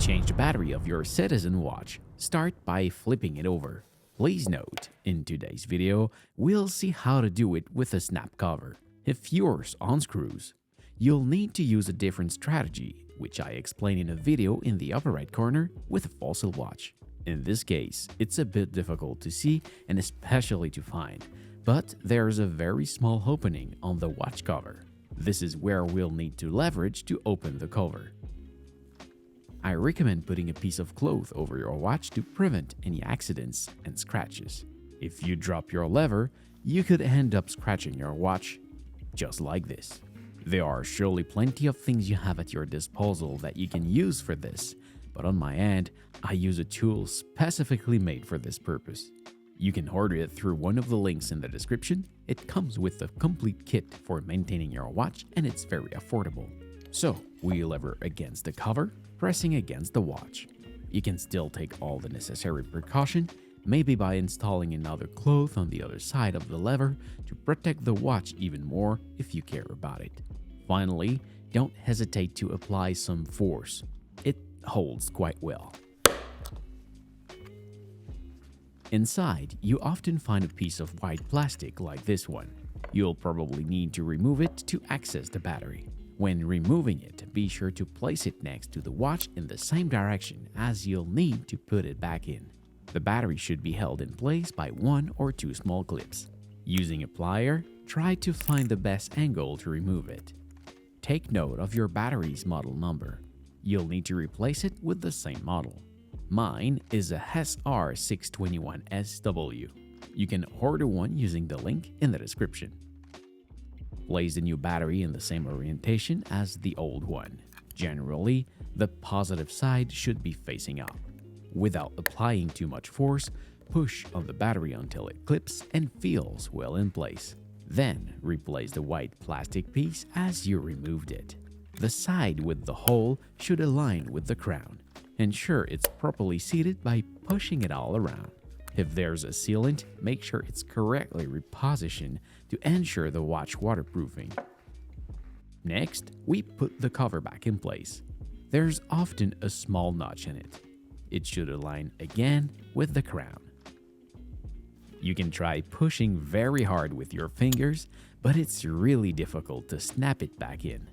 change the battery of your Citizen watch, start by flipping it over. Please note, in today's video, we'll see how to do it with a snap cover. If yours unscrews, you'll need to use a different strategy, which I explain in a video in the upper right corner with a fossil watch. In this case, it's a bit difficult to see and especially to find, but there's a very small opening on the watch cover. This is where we'll need to leverage to open the cover. I recommend putting a piece of cloth over your watch to prevent any accidents and scratches. If you drop your lever, you could end up scratching your watch just like this. There are surely plenty of things you have at your disposal that you can use for this, but on my end, I use a tool specifically made for this purpose. You can order it through one of the links in the description. It comes with a complete kit for maintaining your watch and it's very affordable. So, we lever against the cover, pressing against the watch. You can still take all the necessary precaution, maybe by installing another cloth on the other side of the lever to protect the watch even more if you care about it. Finally, don't hesitate to apply some force. It holds quite well. Inside, you often find a piece of white plastic like this one. You'll probably need to remove it to access the battery. When removing it, be sure to place it next to the watch in the same direction as you'll need to put it back in. The battery should be held in place by one or two small clips. Using a plier, try to find the best angle to remove it. Take note of your battery's model number. You'll need to replace it with the same model. Mine is a SR621SW. You can order one using the link in the description. Place the new battery in the same orientation as the old one. Generally, the positive side should be facing up. Without applying too much force, push on the battery until it clips and feels well in place. Then, replace the white plastic piece as you removed it. The side with the hole should align with the crown. Ensure it's properly seated by pushing it all around. If there's a sealant, make sure it's correctly repositioned to ensure the watch waterproofing. Next, we put the cover back in place. There's often a small notch in it. It should align again with the crown. You can try pushing very hard with your fingers, but it's really difficult to snap it back in.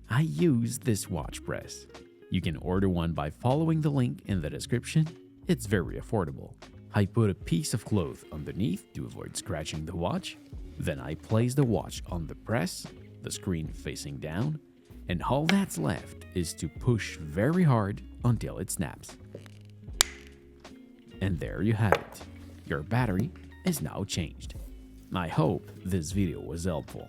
I use this watch press. You can order one by following the link in the description. It's very affordable. I put a piece of cloth underneath to avoid scratching the watch. Then I place the watch on the press, the screen facing down, and all that's left is to push very hard until it snaps. And there you have it. Your battery is now changed. I hope this video was helpful.